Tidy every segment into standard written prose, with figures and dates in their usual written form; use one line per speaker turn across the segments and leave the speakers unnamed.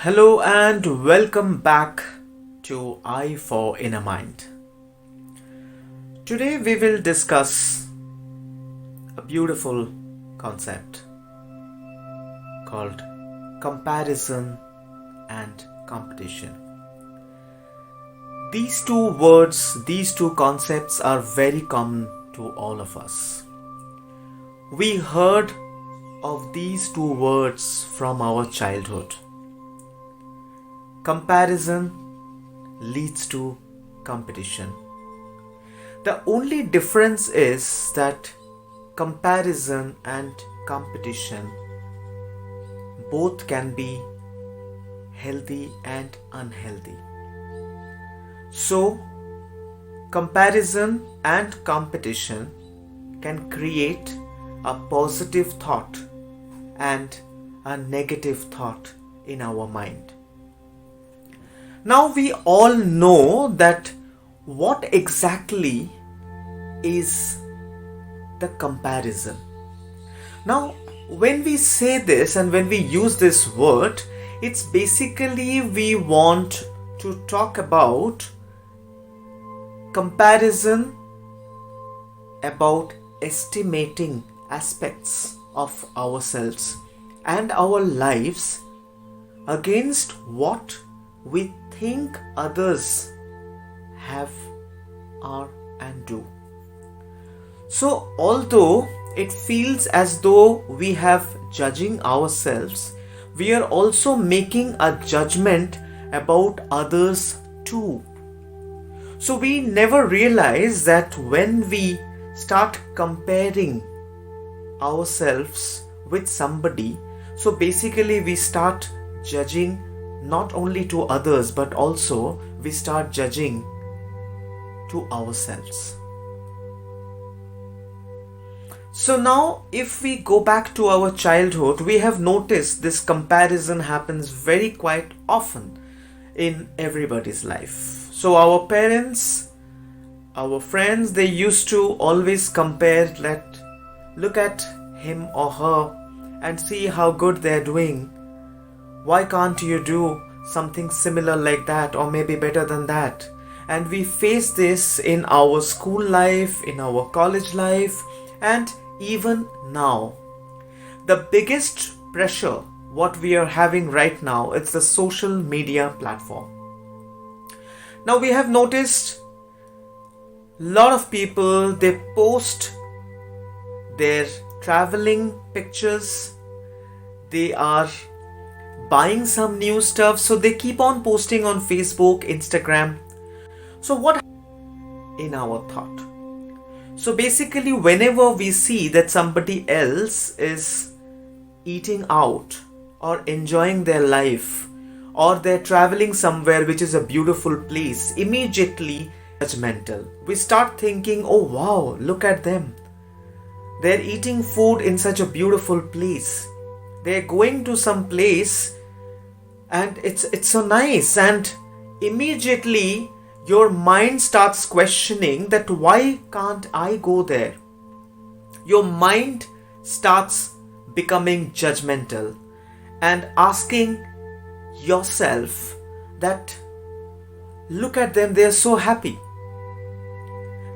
Hello and welcome back to I for Inner Mind. Today we will discuss a beautiful concept called comparison and competition. These two words, these two concepts are very common to all of us. We heard of these two words from our childhood. Comparison leads to competition. The only difference is that comparison and competition both can be healthy and unhealthy. So, comparison and competition can create a positive thought and a negative thought in our mind. Now we all know that what exactly is the comparison. Now when we say this and when we use this word, it's basically we want to talk about comparison about estimating aspects of ourselves and our lives against what we think others have, are and do. So although it feels as though we have judging ourselves, we are also making a judgment about others too. So we never realize that when we start comparing ourselves with somebody, so basically we start judging not only to others but also we start judging to ourselves. So now if we go back to our childhood, we have noticed this comparison happens very quite often in everybody's life. So our parents, our friends, they used to always compare, look at him or her and see how good they're doing. Why can't you do something similar like that or maybe better than that? And we face this in our school life, in our college life, and even now. The biggest pressure what we are having right now is the social media platform. Now we have noticed a lot of people, they post their traveling pictures, they are buying some new stuff, so they keep on posting on Facebook, Instagram. So what in our thought? So basically whenever we see that somebody else is eating out or enjoying their life or they're traveling somewhere which is a beautiful place, immediately judgmental. We start thinking, oh wow, look at them. They're eating food in such a beautiful place. They're going to some place and it's so nice, and immediately your mind starts questioning that why can't I go there? Your mind starts becoming judgmental and asking yourself that look at them, they're so happy,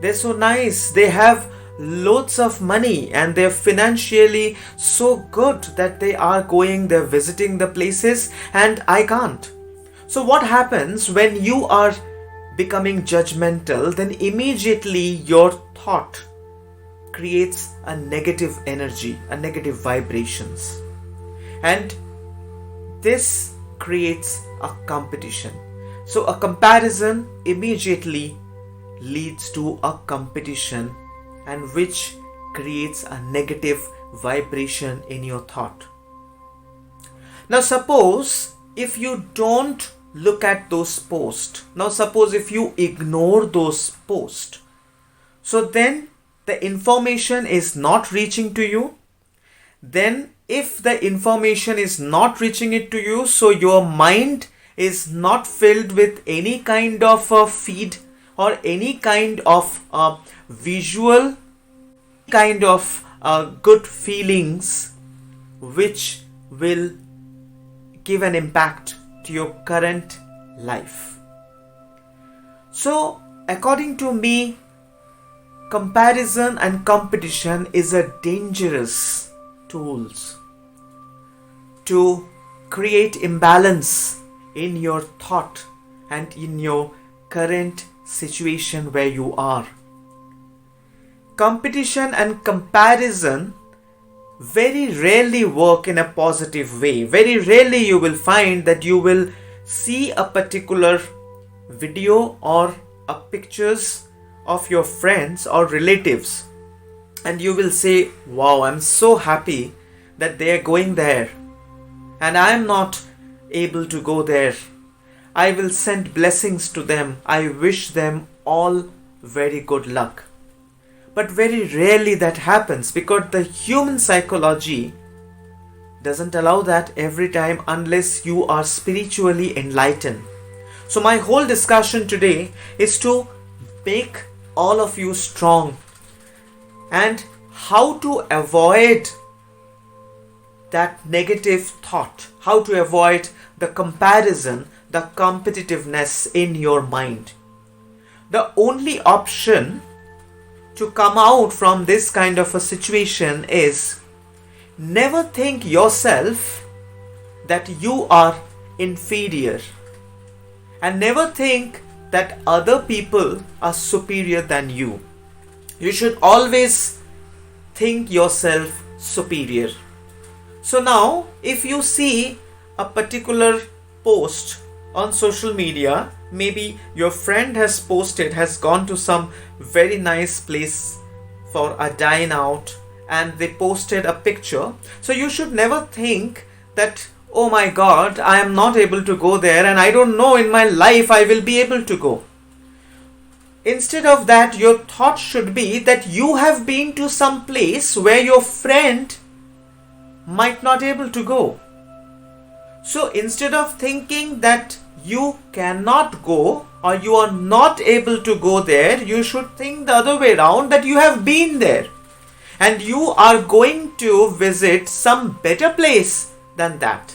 they're so nice, they have loads of money and they're financially so good that they're visiting the places and I can't. So what happens when you are becoming judgmental? Then immediately your thought creates a negative energy, a negative vibrations, and this creates a competition. So a comparison immediately leads to a competition, and which creates a negative vibration in your thought. Now suppose if you don't look at those posts, now suppose if you ignore those posts, so then the information is not reaching to you. Then if the information is not reaching it to you, so your mind is not filled with any kind of a feed or any kind of visual, kind of good feelings which will give an impact to your current life. So, according to me, comparison and competition is a dangerous tools to create imbalance in your thought and in your current situation where you are. Competition and comparison very rarely work in a positive way. Very rarely you will find that you will see a particular video or a pictures of your friends or relatives and you will say, wow, I'm so happy that they are going there and I am not able to go there. I will send blessings to them. I wish them all very good luck. But very rarely that happens because the human psychology doesn't allow that every time unless you are spiritually enlightened. So my whole discussion today is to make all of you strong and how to avoid that negative thought, how to avoid the comparison, the competitiveness in your mind. The only option to come out from this kind of a situation is never think yourself that you are inferior and never think that other people are superior than you. You should always think yourself superior. So now if you see a particular post on social media, maybe your friend has posted, has gone to some very nice place for a dine out and they posted a picture. So you should never think that, oh my God, I am not able to go there and I don't know in my life I will be able to go. Instead of that, your thought should be that you have been to some place where your friend might not able to go. So instead of thinking that you cannot go or you are not able to go there, you should think the other way around, that you have been there and you are going to visit some better place than that.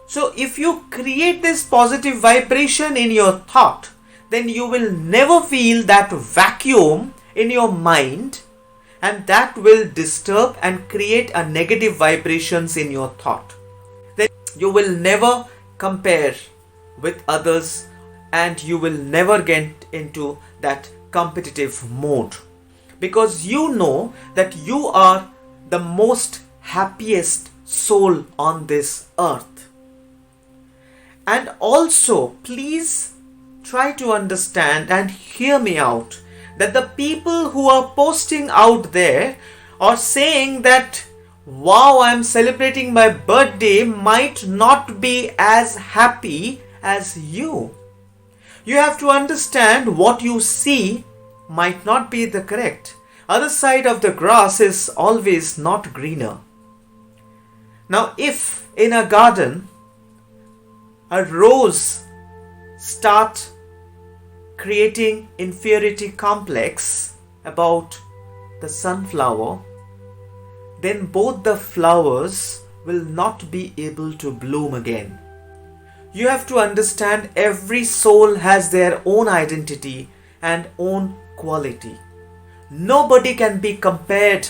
So if you create this positive vibration in your thought, then you will never feel that vacuum in your mind and that will disturb and create a negative vibrations in your thought. Then you will never compare with others and you will never get into that competitive mode because you know that you are the most happiest soul on this earth. And also please try to understand and hear me out that the people who are posting out there or saying that, wow, I'm celebrating my birthday, might not be as happy as you. You have to understand what you see might not be the correct. Other side of the grass is always not greener. Now if in a garden a rose start creating inferiority complex about the sunflower, then both the flowers will not be able to bloom again. You have to understand every soul has their own identity and own quality. Nobody can be compared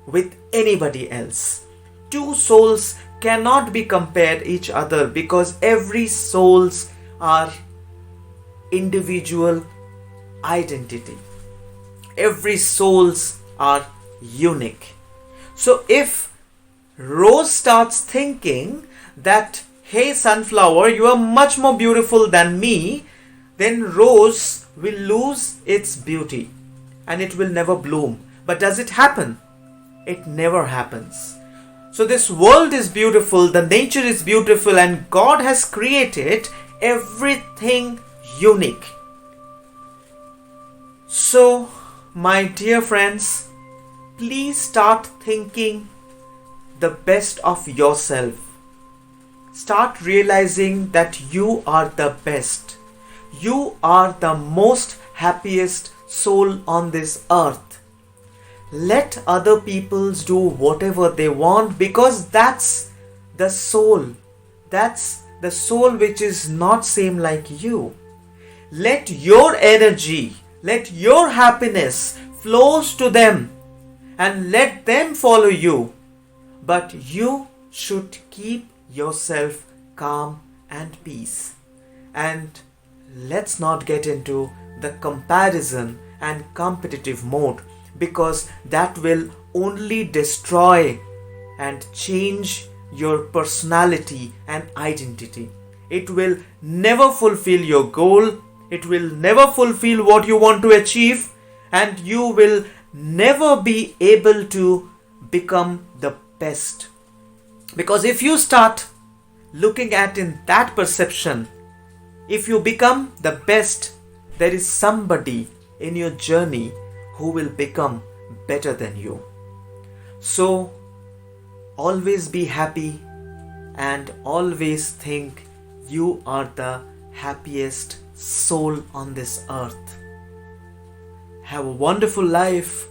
with anybody else. Two souls cannot be compared each other because every souls are individual identity. Every souls are unique. So if Rose starts thinking that, hey sunflower, you are much more beautiful than me, then Rose will lose its beauty and it will never bloom. But does it happen? It never happens. So this world is beautiful, the nature is beautiful, and God has created everything unique. So my dear friends, please start thinking the best of yourself. Start realizing that you are the best. You are the most happiest soul on this earth. Let other peoples do whatever they want because that's the soul. That's the soul which is not same like you. Let your energy, let your happiness flows to them and let them follow you. But you should keep yourself calm and peace. And let's not get into the comparison and competitive mode, because that will only destroy and change your personality and identity. It will never fulfill your goal. It will never fulfill what you want to achieve, and you will never be able to become the best. Because if you start looking at in that perception, if you become the best, there is somebody in your journey who will become better than you. So always be happy and always think you are the happiest soul on this earth. Have a wonderful life.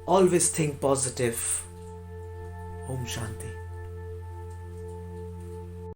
Always think positive. Om Shanti.